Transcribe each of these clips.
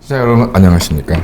시청자 여러분 안녕하십니까.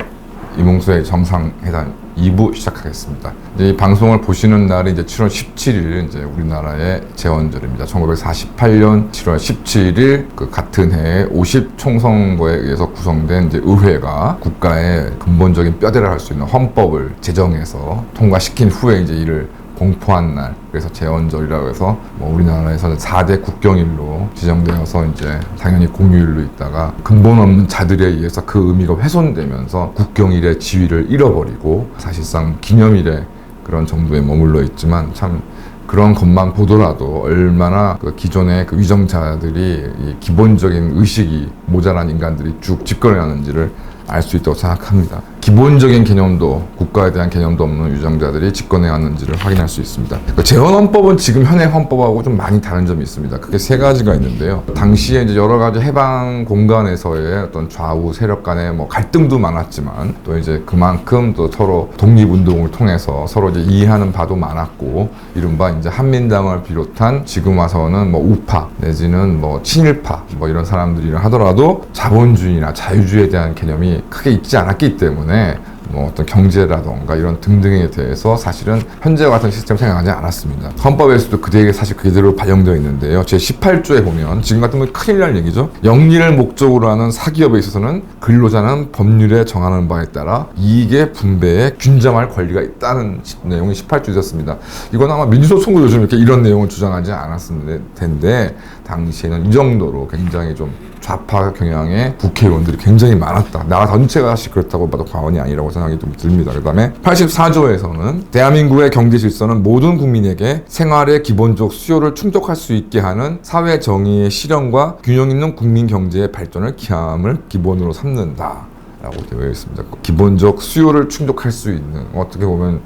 이몽수의 정상회담 2부 시작하겠습니다. 이제 이 방송을 보시는 날이 이제 7월 17일 이제 우리나라의 재헌절입니다. 1948년 7월 17일 그 같은 해에 50 총선거에 의해서 구성된 이제 의회가 국가의 근본적인 뼈대를 할 수 있는 헌법을 제정해서 통과시킨 후에 이제 이를 공포한 날, 그래서 재헌절이라고 해서 뭐 우리나라에서는 4대 국경일로 지정되어서 이제 당연히 공휴일로 있다가 근본 없는 자들에 의해서 그 의미가 훼손되면서 국경일의 지위를 잃어버리고 사실상 기념일에 그런 정도에 머물러 있지만 참 그런 것만 보더라도 얼마나 그 기존의 그 위정자들이 이 기본적인 의식이 모자란 인간들이 쭉 집권해왔는지를 알 수 있다고 생각합니다. 기본적인 개념도 국가에 대한 개념도 없는 유정자들이 집권해왔는지를 확인할 수 있습니다. 재헌헌법은 지금 현행 헌법하고 좀 많이 다른 점이 있습니다. 그게 세 가지가 있는데요. 당시에 이제 여러 가지 해방 공간에서의 어떤 좌우 세력 간의 뭐 갈등도 많았지만 또 이제 그만큼 또 서로 독립운동을 통해서 서로 이제 이해하는 바도 많았고, 이른바 이제 한민당을 비롯한 지금 와서는 뭐 우파 내지는 뭐 친일파 뭐 이런 사람들이라 하더라도 자본주의나 자유주의에 대한 개념이 크게 있지 않았기 때문에 뭐 어떤 경제라던가 이런 등등에 대해서 사실은 현재와 같은 시스템을 생각하지 않았습니다. 헌법에서도 그대에게 사실 그대로 반영되어 있는데요. 제18조에 보면 지금 같으면 큰일 날 얘기죠. 영리를 목적으로 하는 사기업에 있어서는 근로자는 법률에 정하는 바에 따라 이익의 분배에 균점할 권리가 있다는 내용이 18조에 있었습니다. 이건 아마 민주소송도 요즘 이렇게 이런 내용을 주장하지 않았을 텐데 당시에는 이 정도로 굉장히 좀 좌파 경향의 국회의원들이 굉장히 많았다. 나라 전체가 사실 그렇다고 봐도 과언이 아니라고 생각이 좀 듭니다. 그 다음에 84조에서는 대한민국의 경제 질서는 모든 국민에게 생활의 기본적 수요를 충족할 수 있게 하는 사회 정의의 실현과 균형 있는 국민 경제의 발전을 기함을 기본으로 삼는다 라고 되어 있습니다. 기본적 수요를 충족할 수 있는, 어떻게 보면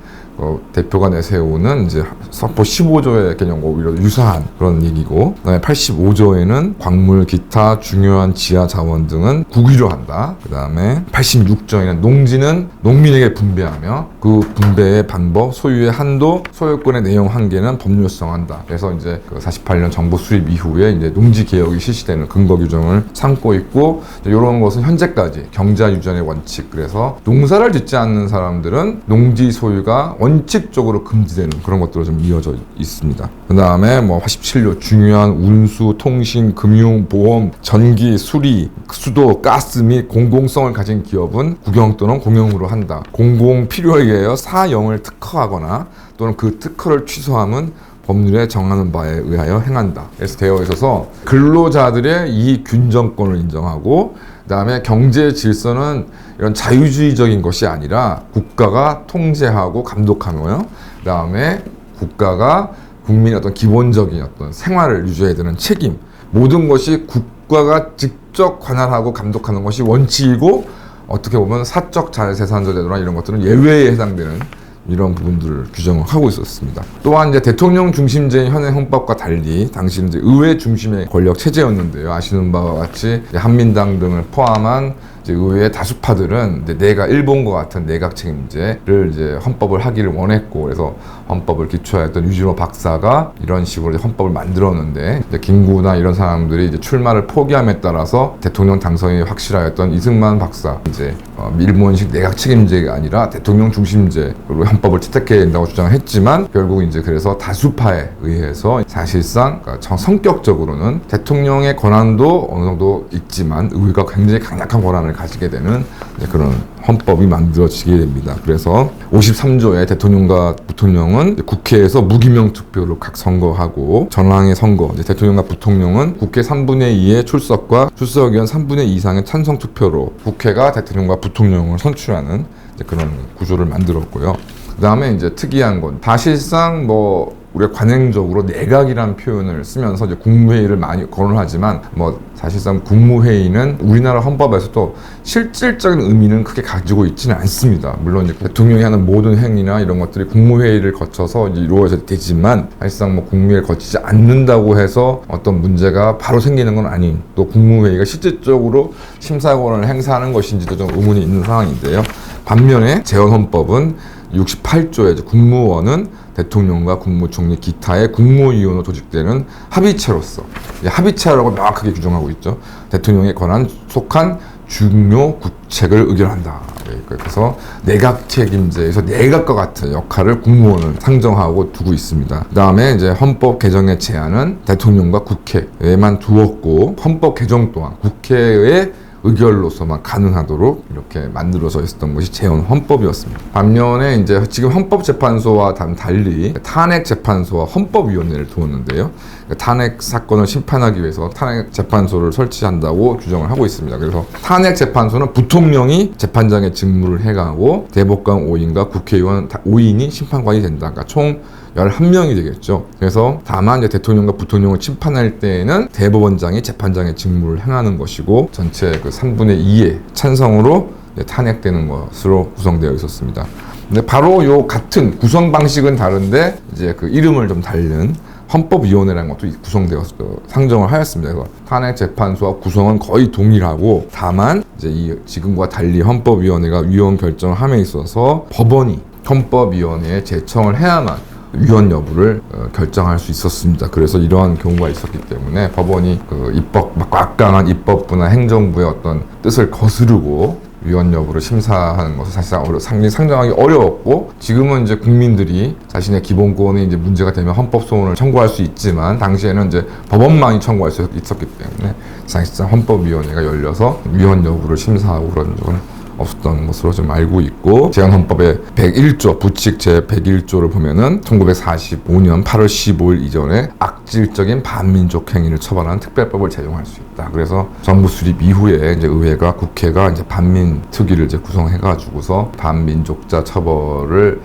대표가 내세우는 이제 선포 15조의 개념과 오히려 유사한 그런 얘기고, 그다음에 85조에는 광물, 기타 중요한 지하 자원 등은 국유로 한다. 그다음에 86조에는 농지는 농민에게 분배하며 그 분배의 방법, 소유의 한도, 소유권의 내용 한계는 법률성한다. 그래서 이제 그 48년 정부 수립 이후에 이제 농지 개혁이 실시되는 근거 규정을 삼고 있고, 이런 것은 현재까지 경자 유전의 원칙, 그래서 농사를 짓지 않는 사람들은 농지 소유가 원칙적으로 금지되는 그런 것들로 좀 이어져 있습니다. 그 다음에 뭐 87조 중요한 운수, 통신, 금융, 보험, 전기, 수리, 수도, 가스 및 공공성을 가진 기업은 국영 또는 공영으로 한다. 공공 필요에 의하여 사영을 특허하거나 또는 그 특허를 취소함은 법률에 정하는 바에 의하여 행한다. 그래서 되어 있어서 근로자들의 이익 균정권을 인정하고, 그 다음에 경제 질서는 이런 자유주의적인 것이 아니라 국가가 통제하고 감독하며, 그 다음에 국가가 국민의 어떤 기본적인 어떤 생활을 유지해야 되는 책임, 모든 것이 국가가 직접 관할하고 감독하는 것이 원칙이고, 어떻게 보면 사적 자유재산자 제도나 이런 것들은 예외에 해당되는 이런 부분들을 규정을 하고 있었습니다. 또한 이제 대통령 중심제인 현행 헌법과 달리 당시는 이제 의회 중심의 권력 체제였는데요. 아시는 바와 같이 한민당 등을 포함한 이제 의회의 다수파들은 이제 일본과 같은 내각 책임제를 이제 헌법을 하기를 원했고, 그래서 헌법을 기초했던 유진호 박사가 이런 식으로 이제 헌법을 만들었는데, 이제 김구나 이런 사람들이 이제 출마를 포기함에 따라서 대통령 당선이 확실하였던 이승만 박사, 이제 일본식 내각 책임제가 아니라 대통령 중심제로 헌법을 채택해야 된다고 주장을 했지만, 결국 이제 그래서 다수파에 의해서 사실상 그러니까 성격적으로는 대통령의 권한도 어느 정도 있지만 의회가 굉장히 강력한 권한을 가지게 되는 그런 헌법이 만들어지게 됩니다. 그래서 53조에 대통령과 부통령은 국회에서 무기명 투표로 각 선거하고, 전황의 선거, 대통령과 부통령은 국회 3분의 2의 출석과 출석의원 3분의 2 이상의 찬성 투표로 국회가 대통령과 부통령을 선출하는 그런 구조를 만들었고요. 그 다음에 이제 특이한 건 사실상 뭐 우리가 관행적으로 내각이라는 표현을 쓰면서 이제 국무회의를 많이 거론하지만, 뭐 사실상 국무회의는 우리나라 헌법에서도 실질적인 의미는 크게 가지고 있지는 않습니다. 물론 이제 대통령이 하는 모든 행위나 이런 것들이 국무회의를 거쳐서 이제 이루어져야 되지만, 사실상 뭐 국무회의를 거치지 않는다고 해서 어떤 문제가 바로 생기는 건 아닌, 또 국무회의가 실질적으로 심사권을 행사하는 것인지도 좀 의문이 있는 상황인데요. 반면에 재헌헌법은 68조에 국무원은 대통령과 국무총리 기타의 국무위원으로 조직되는 합의체로서, 합의체라고 명확하게 규정하고 있죠. 대통령의 권한 속한 중요 국책을 의결한다. 그래서 내각 책임제에서 내각과 같은 역할을 국무원은 상정하고 두고 있습니다. 그 다음에 이제 헌법 개정의 제안은 대통령과 국회에만 두었고 헌법 개정 또한 국회의 의결로서만 가능하도록 이렇게 만들어져 있었던 것이 재헌 헌법이었습니다. 반면에 이제 지금 헌법재판소와 달리 탄핵재판소와 헌법위원회를 두었는데요. 탄핵 사건을 심판하기 위해서 탄핵재판소를 설치한다고 규정을 하고 있습니다. 그래서 탄핵재판소는 부통령이 재판장의 직무를 해가고 대법관 5인과 국회의원 5인이 심판관이 된다. 그러니까 총 11명이 되겠죠. 그래서 다만 이제 대통령과 부통령을 심판할 때에는 대법원장이 재판장의 직무를 행하는 것이고 전체 그 3분의 2의 찬성으로 탄핵되는 것으로 구성되어 있었습니다. 근데 바로 요 같은 구성 방식은 다른데 이제 그 이름을 좀 다른 헌법위원회라는 것도 구성되어서 상정을 하였습니다. 그래서 탄핵재판소와 구성은 거의 동일하고 다만 이제 이 지금과 달리 헌법위원회가 위원 결정을 함에 있어서 법원이 헌법위원회에 제청을 해야만 위헌 여부를 결정할 수 있었습니다. 그래서 이러한 경우가 있었기 때문에 법원이 그 막강한 입법부나 행정부의 어떤 뜻을 거스르고 위헌 여부를 심사하는 것은 사실상 상정하기 어려웠고, 지금은 이제 국민들이 자신의 기본권이 이제 문제가 되면 헌법소원을 청구할 수 있지만 당시에는 이제 법원만이 청구할 수 있었기 때문에 사실상 헌법위원회가 열려서 위헌 여부를 심사하고 그런 적은 없었던 것으로 좀 알고 있고, 재헌헌법의 101조 부칙 제 101조를 보면은 1945년 8월 15일 이전에 악질적인 반민족 행위를 처벌하는 특별법을 제정할 수 있다. 그래서 정부 수립 이후에 이제 의회가 국회가 이제 반민 특위를 이제 구성해가지고서 반민족자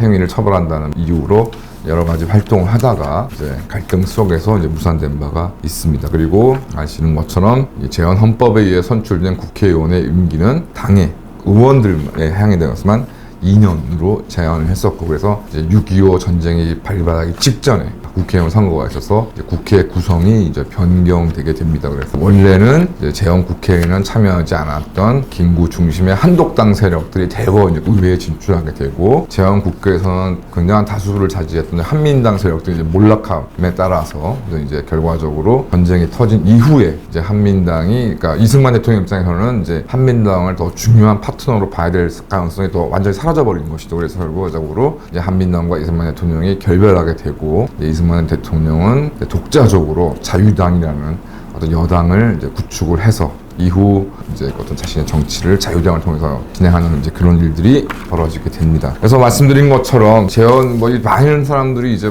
행위를 처벌한다는 이유로 여러 가지 활동을 하다가 이제 갈등 속에서 이제 무산된 바가 있습니다. 그리고 아시는 것처럼 재헌헌법에 의해 선출된 국회의원의 임기는 당의 의원들에 향해 되어서만 2년으로 제한을 했었고, 그래서 이제 6.25 전쟁이 발발하기 직전에 국회의원 선거가 있어서 이제 국회 구성이 이제 변경되게 됩니다. 그래서 원래는 이제 재헌 국회에는 참여하지 않았던 김구 중심의 한독당 세력들이 대거 이제 의회에 진출하게 되고, 재헌 국회에서는 굉장한 다수를 차지했던 한민당 세력들이 이제 몰락함에 따라서 이제 결과적으로 전쟁이 터진 이후에 이제 한민당이, 그러니까 이승만 대통령 입장에서는 이제 한민당을 더 중요한 파트너로 봐야 될 가능성이 더 완전히 사라져버린 것이죠. 그래서 결과적으로 이제 한민당과 이승만 대통령이 결별하게 되고, 이승만 대통령은 독자적으로 자유당이라는 어떤 여당을 이제 구축을 해서 이후 이제 어떤 자신의 정치를 자유당을 통해서 진행하는 이제 그런 일들이 벌어지게 됩니다. 그래서 말씀드린 것처럼 재헌 많은 사람들이 이제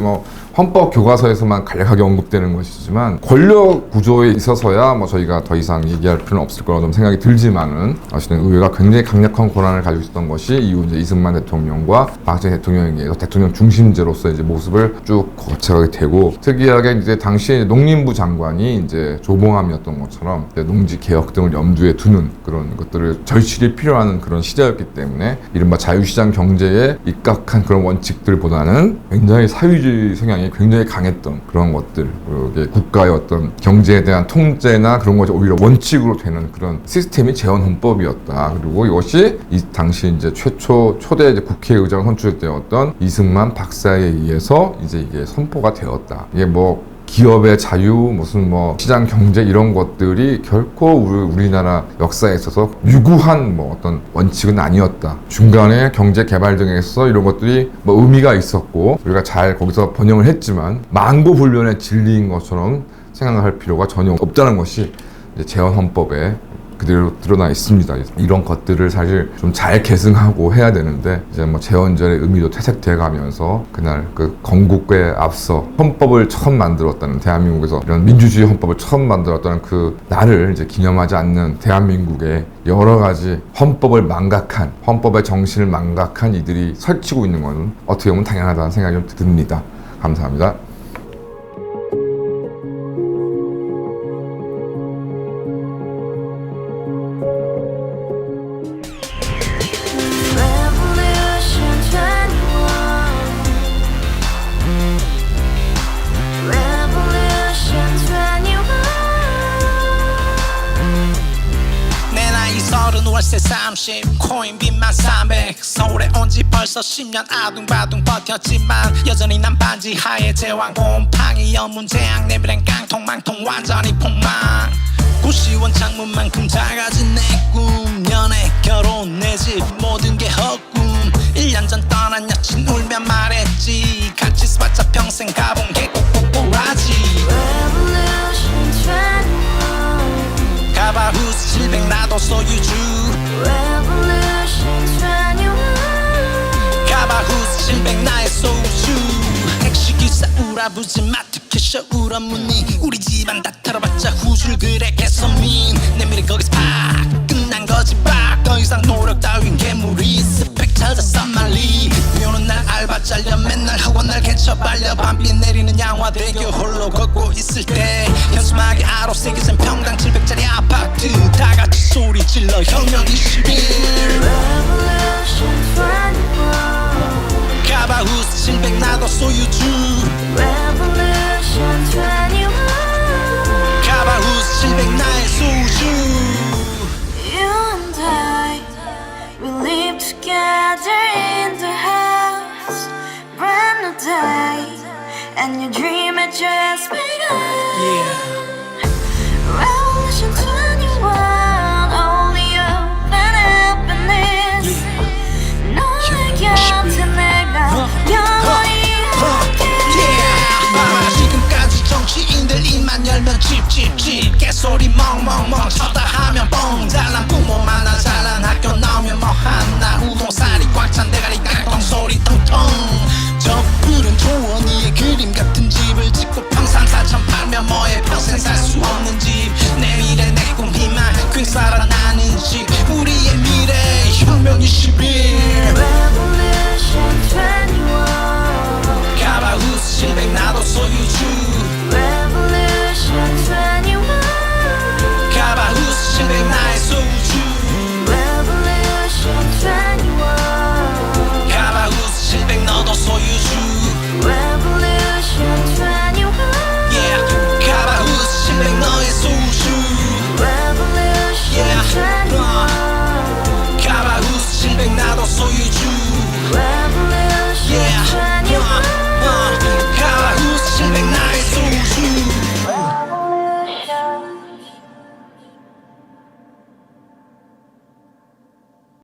헌법 교과서에서만 간략하게 언급되는 것이지만 권력 구조에 있어서야 저희가 더 이상 얘기할 필요는 없을 거라고 좀 생각이 들지만은 사실은 의회가 굉장히 강력한 권한을 가지고 있었던 것이 이후 이제 이승만 대통령과 박정희 대통령에 의해서 대통령 중심제로서 이제 모습을 쭉 거쳐가게 되고, 특이하게 이제 당시에 농림부 장관이 이제 조봉암이었던 것처럼 이제 농지 개혁 등을 염두에 두는 그런 것들을 절실히 필요한 그런 시대였기 때문에 이른바 자유시장 경제에 입각한 그런 원칙들보다는 굉장히 사회주의 성향이 굉장히 강했던 그런 것들, 그리고 국가의 어떤 경제에 대한 통제나 그런 것이 오히려 원칙으로 되는 그런 시스템이 재헌헌법이었다. 그리고 이것이 이 당시 이제 초대 이제 국회의장 선출되었던 이승만 박사에 의해서 이제 이게 선포가 되었다. 이게 기업의 자유, 시장 경제 이런 것들이 결코 우리나라 역사에 있어서 유구한 어떤 원칙은 아니었다. 중간에 경제 개발 등에 있어서 이런 것들이 의미가 있었고 우리가 잘 거기서 번영을 했지만 만고불변의 진리인 것처럼 생각할 필요가 전혀 없다는 것이 이제 재헌헌법에 그대로 드러나 있습니다. 이런 것들을 사실 좀 잘 계승하고 해야 되는데 이제 재헌절의 의미도 퇴색돼 가면서 그날 그 건국에 앞서 헌법을 처음 만들었다는, 대한민국에서 이런 민주주의 헌법을 처음 만들었다는 그 날을 이제 기념하지 않는 대한민국의 여러 가지 헌법을 망각한, 헌법의 정신을 망각한 이들이 설치고 있는 것은 어떻게 보면 당연하다는 생각이 좀 듭니다. 감사합니다. 월세 30 코인빚만 300 서울에 온지 벌써 10년 아둥바둥 버텼지만 여전히 난 반지 하에 제왕 곰팡이 연문제약 내비랑 깡통망통 완전히 폭망 고시원 창문만큼 작아진 내 꿈 결혼 내 집 모든 게 헛꿈 1년 전 떠난 여친 울며 말했지 같이 살자 평생 가본 게 꼭꼭꼭하지 Revolution 21 가발 후스 700 나도 소유주 Revolution 21 가발 후스 700 나의 소유주 택시기사 우라부지 마트 캐셔 울어문니 우리 집안 다 털어봤자 후줄 그래 개선민 내 미래 거기서 팍 끝난 거지 빡더 이상 노력 따윈 개무리 스펙 찾아서 말리 비오는 날 알바 잘려 맨날 학원 날 개쳐 발려 밤비 내리는 양화대교 홀로 걷고 있을 때 현수막에 아로 새겨진 평당 700짜리 아파트 다 같이 소리 질러 혁명 21 Revolution 21 가발 후스 700 나도 소유주 Revolution 21 가발 후스 700 나의 소유주 You and I, we live together in the house. Brand new day, and your dream had just begun. Revolution 21, only open happiness. 너의 곁에 내가 영원히 지금까지 정치인들 입만 열면 찝찝찝 개소리 멍멍멍